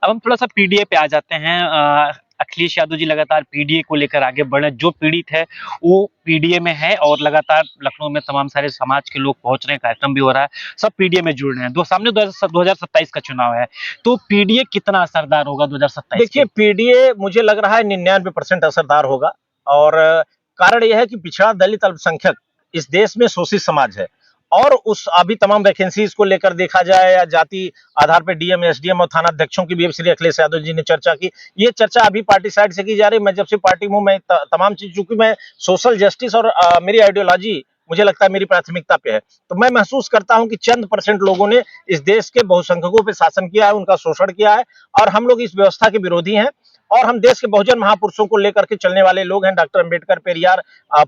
अब हम थोड़ा-सा पीडीए पे आ जाते हैं। अखिलेश यादव जी लगातार पीडीए को लेकर आगे बढ़ रहे हैं। जो पीड़ित है, वो पीडीए में है और लगातार लखनऊ में तमाम सारे समाज के लोग पहुँच रहे हैं, कार्यक्रम भी हो रहा है, सब पीडीए में जुड़ रहे हैं। 2027 का चुनाव है, तो पीडीए कितना असरदार होगा 2027 देखिए, के? पीडीए मुझे लग रहा है 99% असरदार होगा। और कारण यह है कि पिछड़ा, दलित, अल्पसंख्यक इस देश में शोषित समाज है। और उस अभी तमाम वैकेंसीज को लेकर देखा जाए या जाति आधार पर डीएम, एसडीएम और थाना अध्यक्षों की भी श्री अखिलेश यादव जी ने चर्चा की। ये चर्चा अभी पार्टी साइड से की जा रही है। मैं जब से पार्टी में हूं, मैं तमाम चीज, चूंकि मैं सोशल जस्टिस और मेरी आइडियोलॉजी मुझे लगता है मेरी प्राथमिकता पे है, तो मैं महसूस करता हूं कि चंद परसेंट लोगों ने इस देश के बहुसंख्यकों पे शासन किया है, उनका शोषण किया है। और हम लोग इस व्यवस्था के विरोधी हैं। और हम देश के बहुजन महापुरुषों को लेकर के चलने वाले लोग हैं। डॉक्टर अंबेडकर, पेरियार,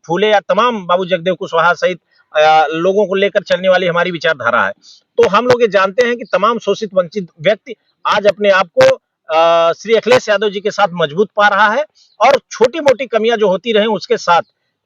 फूले या तमाम बाबू जगदेव कुशवाहा सहित लोगों को लेकर चलने वाली हमारी विचारधारा है। तो हम लोग ये जानते हैं कि तमाम शोषित वंचित व्यक्ति आज अपने आप को श्री अखिलेश यादव जी के साथ मजबूत पा रहा है। और छोटी मोटी कमियां जो होती रहे उसके साथ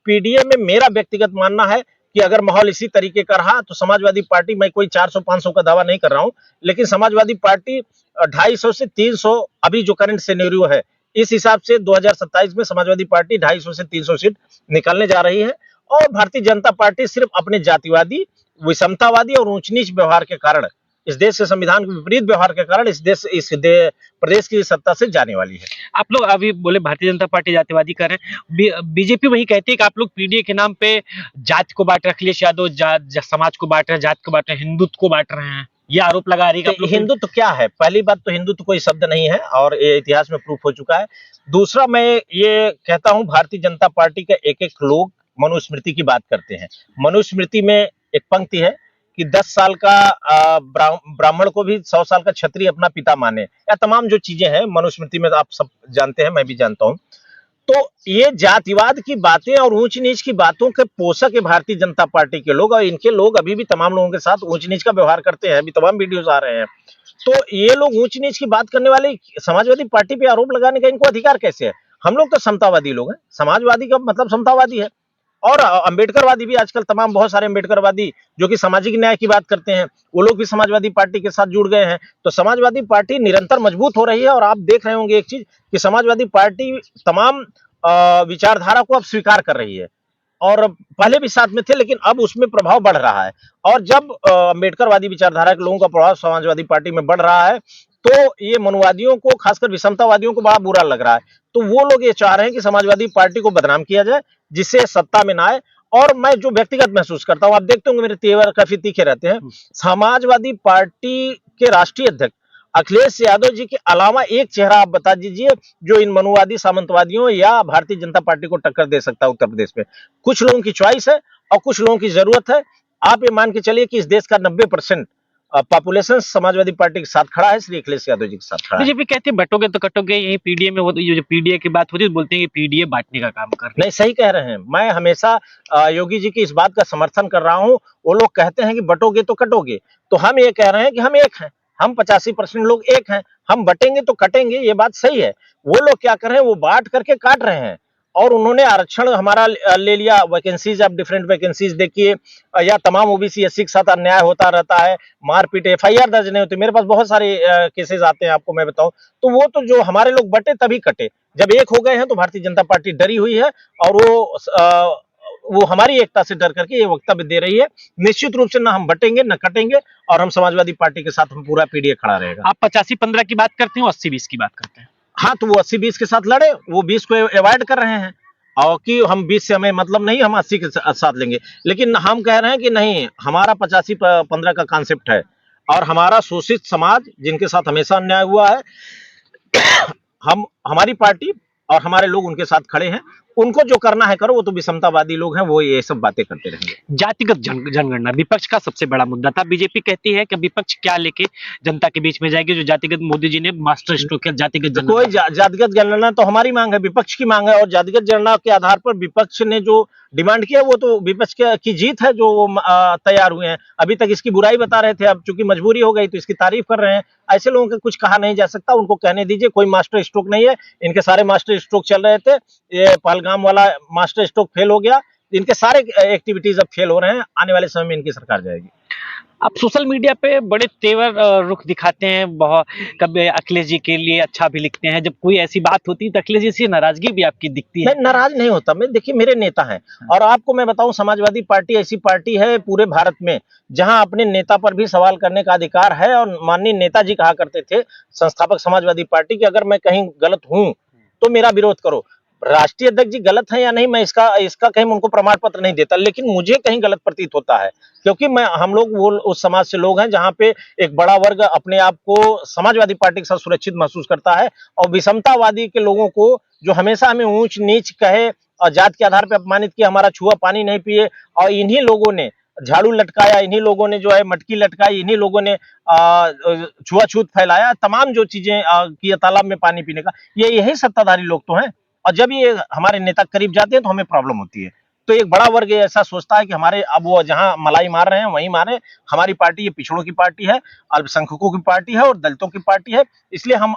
पीडीए में मेरा व्यक्तिगत मानना है कि अगर माहौल इसी तरीके का रहा तो समाजवादी पार्टी, मैं कोई 400-500 का दावा नहीं कर रहा हूं, लेकिन समाजवादी पार्टी 250 से 300, अभी जो करंट सिनेरियो है इस हिसाब से 2027 में समाजवादी पार्टी 250 से 300 सीट निकालने जा रही है। और भारतीय जनता पार्टी सिर्फ अपने जातिवादी, विषमतावादी और ऊंच नीच व्यवहार के कारण, इस देश के संविधान के विपरीत व्यवहार के कारण प्रदेश की सत्ता से जाने वाली है। आप लोग अभी बोले भारतीय जनता पार्टी जातिवादी कर रहे हैं, बीजेपी वही कहती है कि आप लोग पीडीए के नाम पे जाति को बांट रहे हैं, अखिलेश यादव समाज को बांट रहे हैं, जाति को बांट रहे हैं, हिंदुत्व को बांट रहे हैं, ये आरोप लगा रही है कि आप लोग हिंदुत्व क्या है? पहली बात तो हिंदुत्व कोई शब्द नहीं है और ये इतिहास में प्रूफ हो चुका है। दूसरा, मैं ये कहता हूं भारतीय जनता पार्टी के एक एक लोग मनुस्मृति की बात करते हैं। मनुस्मृति में एक पंक्ति है कि 10 साल का ब्राह्मण को भी 100 साल का क्षत्रिय अपना पिता माने, या तमाम जो चीजें हैं मनुस्मृति में, आप सब जानते हैं, मैं भी जानता हूं। तो ये जातिवाद की बातें और ऊंच नीच की बातों के पोषक है भारतीय जनता पार्टी के लोग। और इनके लोग अभी भी तमाम लोगों के साथ ऊंच नीच का व्यवहार करते हैं। अभी तमाम वीडियोस आ रहे हैं। तो ये लोग ऊंच नीच की बात करने वाले समाजवादी पार्टी पे आरोप लगाने का इनको अधिकार कैसे है? हम लोग तो समतावादी लोग हैं। समाजवादी का मतलब समतावादी है। और अंबेडकरवादी भी आजकल तमाम बहुत सारे अंबेडकरवादी जो कि सामाजिक न्याय की बात करते हैं, वो लोग भी समाजवादी पार्टी के साथ जुड़ गए हैं। तो समाजवादी पार्टी निरंतर मजबूत हो रही है। और आप देख रहे होंगे एक चीज कि समाजवादी पार्टी तमाम विचारधारा को अब स्वीकार कर रही है। और पहले भी साथ में थे, लेकिन अब उसमें प्रभाव बढ़ रहा है। और जब अम्बेडकरवादी विचारधारा के लोगों का प्रभाव समाजवादी पार्टी में बढ़ रहा है, तो ये मनुवादियों को, खासकर विषमतावादियों को बड़ा बुरा लग रहा है। तो वो लोग ये चाह रहे हैं कि समाजवादी पार्टी को बदनाम किया जाए, जिससे सत्ता में ना आए। और मैं जो व्यक्तिगत महसूस करता हूं, आप देखते होंगे मेरे तेवर काफी तीखे रहते हैं। समाजवादी पार्टी के राष्ट्रीय अध्यक्ष अखिलेश यादव जी के अलावा एक चेहरा आप बता दीजिए जो इन मनुवादी, सामंतवादियों या भारतीय जनता पार्टी को टक्कर दे सकता है उत्तर प्रदेश में। कुछ लोगों की चॉइस है और कुछ लोगों की जरूरत है। आप ये मान के चलिए कि इस देश का 90% पॉपुलेशन समाजवादी पार्टी के साथ खड़ा है, श्री अखिलेश यादव जी के साथ खड़ा है। बीजेपी कहती है बटोगे तो कटोगे, यही पीडीए में होती, जो पीडीए की बात होती है बोलते हैं कि पीडीए बांटने का काम कर रही है। नहीं, सही कह रहे हैं। मैं हमेशा योगी जी की इस बात का समर्थन कर रहा हूं। वो लोग कहते हैं कि बटोगे तो कटोगे, तो हम ये कह रहे हैं कि हम एक हैं। हम 85% लोग एक हैं। हम बटेंगे तो कटेंगे, ये बात सही है। वो लोग क्या कर रहे हैं, वो बांट करके काट रहे हैं। और उन्होंने आरक्षण हमारा ले लिया। वैकेंसीज, आप डिफरेंट वैकेंसीज देखिए, या तमाम ओबीसी एससी के साथ अन्याय होता रहता है, मारपीट, एफआईआर दर्ज नहीं होती। मेरे पास बहुत सारे केसेस आते हैं, आपको मैं बताऊं। तो वो तो जो हमारे लोग बटे तभी कटे, जब एक हो गए हैं। तो भारतीय जनता पार्टी डरी हुई है और वो हमारी एकता से डर करके ये वक्तव्य दे रही है। निश्चित रूप से ना हम बटेंगे ना कटेंगे, और हम समाजवादी पार्टी के साथ हम पूरा पीडीए खड़ा रहेगा। आप 85-15 की बात करते हैं, 80-20 की बात करते हैं? हाँ, तो वो 80-20 के साथ लड़े, वो 20 को अवॉइड कर रहे हैं। और कि हम 20 से हमें मतलब नहीं, हम 80 के साथ लेंगे। लेकिन हम कह रहे हैं कि नहीं, हमारा 85-15 का कॉन्सेप्ट है। और हमारा शोषित समाज जिनके साथ हमेशा अन्याय हुआ है, हम, हमारी पार्टी और हमारे लोग उनके साथ खड़े हैं। उनको जो करना है करो, वो तो विषमतावादी लोग हैं, वो ये सब बातें करते रहेंगे। जातिगत जनगणना विपक्ष का सबसे बड़ा मुद्दा था। बीजेपी कहती है कि विपक्ष क्या लेके जनता के बीच में जाएगी, जो जातिगत मोदी जी ने मास्टर स्ट्रोक किया जातिगत जनगणना। कोई जातिगत जनगणना तो हमारी मांग है, विपक्ष की मांग है। और जातिगत जनगणना के आधार पर विपक्ष ने जो डिमांड किया, वो तो विपक्ष की जीत है जो वो तैयार हुए हैं। अभी तक इसकी बुराई बता रहे थे, अब चूंकि मजबूरी हो गई तो इसकी तारीफ कर रहे हैं। ऐसे लोगों का कुछ कहा नहीं जा सकता, उनको कहने दीजिए। कोई मास्टर स्ट्रोक नहीं है, इनके सारे मास्टर स्ट्रोक चल रहे थे। ये पहलगाम वाला मास्टर स्ट्रोक फेल हो गया, इनके सारे एक्टिविटीज अब फेल हो रहे हैं, आने वाले समय में इनकी सरकार जाएगी। आप सोशल मीडिया पे बड़े तेवर रुख दिखाते हैं, बहुत कभी अखिलेश जी के लिए अच्छा भी लिखते हैं, जब कोई ऐसी बात होती है तो अखिलेश जी से नाराजगी भी आपकी दिखती है। मैं नाराज नहीं होता, मैं देखिए मेरे नेता हैं और आपको मैं बताऊं समाजवादी पार्टी ऐसी पार्टी है पूरे भारत में जहां अपने नेता पर भी सवाल करने का अधिकार है और माननीय नेताजी कहा करते थे संस्थापक समाजवादी पार्टी कि अगर मैं कहीं गलत हूं तो मेरा विरोध करो। राष्ट्रीय अध्यक्ष जी गलत है या नहीं मैं इसका इसका कहीं उनको प्रमाण पत्र नहीं देता, लेकिन मुझे कहीं गलत प्रतीत होता है क्योंकि मैं हम लोग वो उस समाज से लोग हैं जहां पे एक बड़ा वर्ग अपने आप को समाजवादी पार्टी के साथ सुरक्षित महसूस करता है और विषमतावादी के लोगों को जो हमेशा हमें ऊंच नीच कहे और जात के आधार पर अपमानित किया, हमारा छुआ पानी नहीं पिए और इन्हीं लोगों ने झाड़ू लटकाया, इन्हीं लोगों ने जो है मटकी लटकाई, इन्हीं लोगों ने छुआछूत फैलाया, तमाम जो चीजें किया तालाब में पानी पीने का, ये यही सत्ताधारी लोग तो हैं। और जब ये हमारे नेता करीब जाते हैं तो हमें प्रॉब्लम होती है। तो एक बड़ा वर्ग ऐसा सोचता है कि हमारे अब वो जहां मलाई मार रहे हैं वहीं मारे, हमारी पार्टी ये पिछड़ों की पार्टी है, अल्पसंख्यकों की पार्टी है और दलितों की पार्टी है, इसलिए हम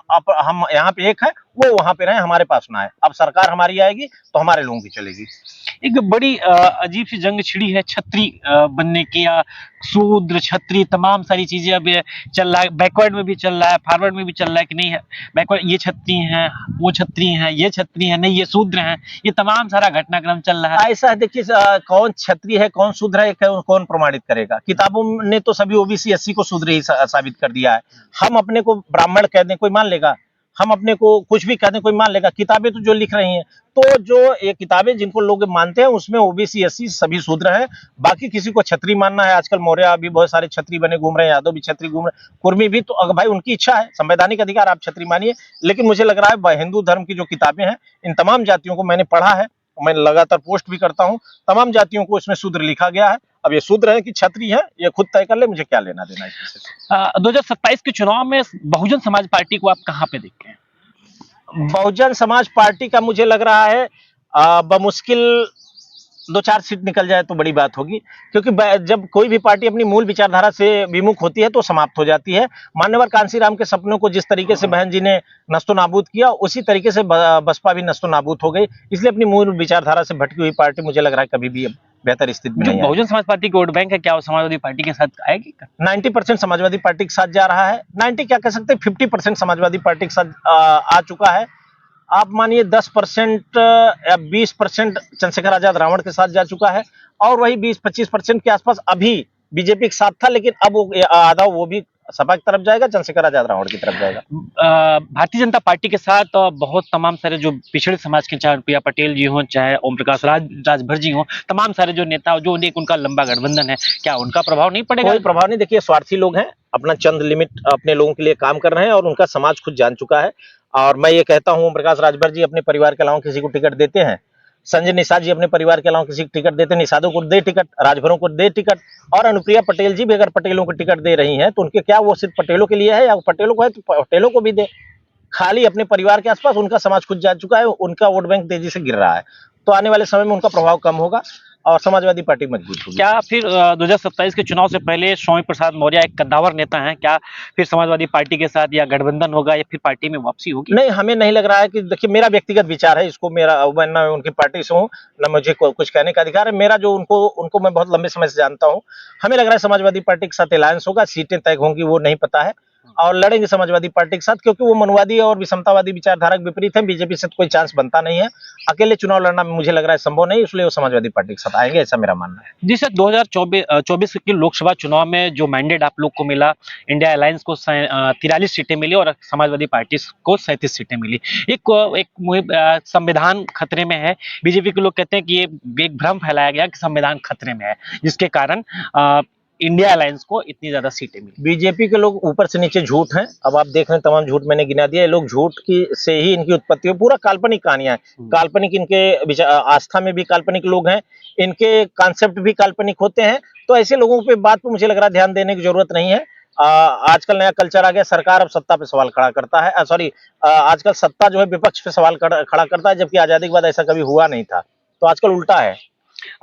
यहाँ पे एक है, वो वहां पे रहे, हमारे पास ना है। अब सरकार हमारी आएगी तो हमारे लोगों की चलेगी। एक बड़ी अजीब सी जंग छिड़ी है छत्री बनने की, या शूद्र छत्री तमाम सारी चीजें अब ये चल रहा है, बैकवर्ड में भी चल रहा है, फॉरवर्ड में भी चल रहा है कि नहीं है बैकवर्ड, ये छत्री हैं, वो छत्री हैं, ये छत्री हैं, नहीं ये शूद्र हैं, ये तमाम सारा घटनाक्रम चल रहा है। ऐसा है देखिए कौन क्षत्रिय है कौन शूद्र है कौन प्रमाणित करेगा? किताबों ने तो सभी ओबीसी एससी को शूद्र ही साबित कर दिया है। हम अपने को ब्राह्मण कह दें कोई मान लेगा, हम अपने को कुछ भी कह दें कोई मान लेगा, किताबें तो जो लिख रही हैं, तो जो ये किताबें जिनको लोग मानते हैं उसमें ओबीसी एससी सभी शूद्र हैं। बाकी किसी को छत्री मानना है, आजकल मौर्य भी बहुत सारे छत्री बने घूम रहे हैं, यादव भी छत्री घूम रहे हैं, कुर्मी भी, तो अगर भाई उनकी इच्छा है, संवैधानिक अधिकार, आप छत्री मानिए। लेकिन मुझे लग रहा है हिंदू धर्म की जो किताबें हैं इन तमाम जातियों को मैंने पढ़ा है, मैं लगातार पोस्ट भी करता हूं, तमाम जातियों को इसमें शूद्र लिखा गया है। अब ये शूद्र है कि छत्री है ये खुद तय कर ले, मुझे क्या लेना देना इससे। 2027 के चुनाव में बहुजन समाज पार्टी को आप कहाँ पे देखते हैं? बहुजन समाज पार्टी का मुझे लग रहा है बमुश्किल 2-4 सीट निकल जाए तो बड़ी बात होगी, क्योंकि जब कोई भी पार्टी अपनी मूल विचारधारा से विमुख होती है तो समाप्त हो जाती है। मान्यवर कांशीराम के सपनों को जिस तरीके से बहन जी ने नस्तो नाबूद किया, उसी तरीके से बसपा भी नस्तो नाबूद हो गई। इसलिए अपनी मूल विचारधारा से भटकी हुई पार्टी मुझे लग रहा है कभी भी अब बेहतर स्थिति में जो नहीं बहुजन समाज पार्टी की वोट बैंक है, क्या वो समाजवादी पार्टी के साथ आएगी? 90% समाजवादी पार्टी के साथ जा रहा है, 90 क्या कह सकते हैं, 50% समाजवादी पार्टी के साथ आ चुका है। आप मानिए 10% या 20% चंद्रशेखर आजाद रावण के साथ जा चुका है और वही 20-25% के आसपास अभी बीजेपी के साथ था, लेकिन अब वो आधा वो भी सपा की तरफ जाएगा, चंद्रशेखर आजाद रावण की तरफ जाएगा। भारतीय जनता पार्टी के साथ बहुत तमाम सारे जो पिछड़े समाज के, चाहे प्रिया पटेल जी हों, चाहे ओम प्रकाश राजभर जी हों, तमाम सारे जो नेता जो एक उनका लंबा गठबंधन है, क्या उनका प्रभाव नहीं पड़ेगा? कोई प्रभाव नहीं। देखिए स्वार्थी लोग हैं, अपना चंद लिमिट अपने लोगों के लिए काम कर रहे हैं और उनका समाज खुद जान चुका है। और मैं ये कहता हूं ओम प्रकाश राजभर जी अपने परिवार के अलावा किसी को टिकट देते हैं, संजय निषाद जी अपने परिवार के अलावा किसी को टिकट देते हैं, निषादों को दे टिकट, राजभरों को दे टिकट, और अनुप्रिया पटेल जी भी अगर पटेलों को टिकट दे रही हैं तो उनके क्या वो सिर्फ पटेलों के लिए है, या पटेलों को है तो पटेलों को भी दे। खाली अपने परिवार के आसपास उनका समाज खुद जा चुका है, उनका वोट बैंक तेजी से गिर रहा है, तो आने वाले समय में उनका प्रभाव कम होगा और समाजवादी पार्टी मजबूत होगी। क्या फिर 2027 के चुनाव से पहले स्वामी प्रसाद मौर्य एक कद्दावर नेता हैं, क्या फिर समाजवादी पार्टी के साथ या गठबंधन होगा या फिर पार्टी में वापसी होगी? नहीं, हमें नहीं लग रहा है कि, देखिए मेरा व्यक्तिगत विचार है, इसको मेरा, मैं ना उनकी पार्टी से हूँ ना मुझे कुछ कहने का अधिकार है। मेरा जो उनको मैं बहुत लंबे समय से जानता हूँ, हमें लग रहा है समाजवादी पार्टी के साथ अलायंस होगा, सीटें तय होंगी वो नहीं पता है, और लड़ेंगे समाजवादी पार्टी के साथ, क्योंकि वो मनवादी और विषमतावादी विचारधारा के विपरीत है। बीजेपी से तो कोई चांस बनता नहीं है, अकेले चुनाव लड़ना मुझे लग रहा है संभव नहीं, इसलिए वो समाजवादी पार्टी के साथ आएंगे, ऐसा मेरा मानना है। जी सर, 2024 के लोकसभा चुनाव में जो मैंडेट आप लोग को मिला, इंडिया अलायंस को 43 सीटें मिली और समाजवादी पार्टी को 37 सीटें मिली। एक संविधान खतरे में है, बीजेपी के लोग कहते हैं कि ये एक भ्रम फैलाया गया कि संविधान खतरे में है, जिसके कारण इंडिया अलायंस को इतनी ज्यादा सीटें मिली। बीजेपी के लोग ऊपर से नीचे झूठ हैं, अब आप देख रहे हैं तमाम झूठ मैंने गिना दिया, ये लोग झूठ की से ही इनकी उत्पत्ति है, पूरा काल्पनिक कहानियां हैं, काल्पनिक इनके आस्था में भी काल्पनिक लोग हैं, इनके कॉन्सेप्ट भी काल्पनिक होते हैं। तो ऐसे लोगों पे बात पे मुझे लग रहा है ध्यान देने की जरूरत नहीं है। आजकल नया कल्चर आ गया, सरकार अब सत्ता पे सवाल खड़ा करता है, आजकल सत्ता जो है विपक्ष पे सवाल खड़ा करता है, जबकि आजादी के बाद ऐसा कभी हुआ नहीं था, तो आजकल उल्टा है।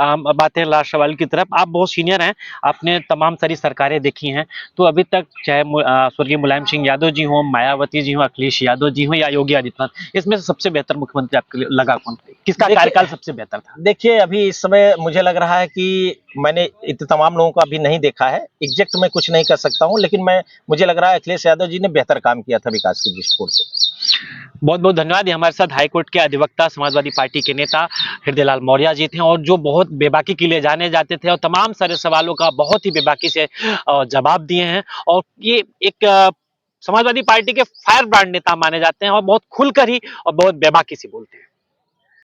अब आते हैं लास्ट सवाल की तरफ। आप बहुत सीनियर हैं, आपने तमाम सारी सरकारें देखी हैं, तो अभी तक चाहे स्वर्गीय मुलायम सिंह यादव जी हों, मायावती जी हों, अखिलेश यादव जी हों या योगी आदित्यनाथ, इसमें से सबसे बेहतर मुख्यमंत्री आपके लिए लगा कौन? किसका देखिए कार्यकाल सबसे बेहतर था? देखिए, अभी इस समय मुझे लग रहा है कि मैंने तमाम लोगों को अभी नहीं देखा है, एग्जैक्ट मैं कुछ नहीं कर सकता हूँ, लेकिन मुझे लग रहा है अखिलेश यादव जी ने बेहतर काम किया था विकास के दृष्टिकोण से। बहुत बहुत धन्यवाद। ये हमारे साथ हाईकोर्ट के अधिवक्ता, समाजवादी पार्टी के नेता हृदयलाल मौर्य जी थे, और जो बहुत बेबाकी के लिए जाने जाते थे और तमाम सारे सवालों का बहुत ही बेबाकी से जवाब दिए हैं। और ये एक समाजवादी पार्टी के फायर ब्रांड नेता माने जाते हैं और बहुत खुलकर ही और बहुत बेबाकी से बोलते हैं।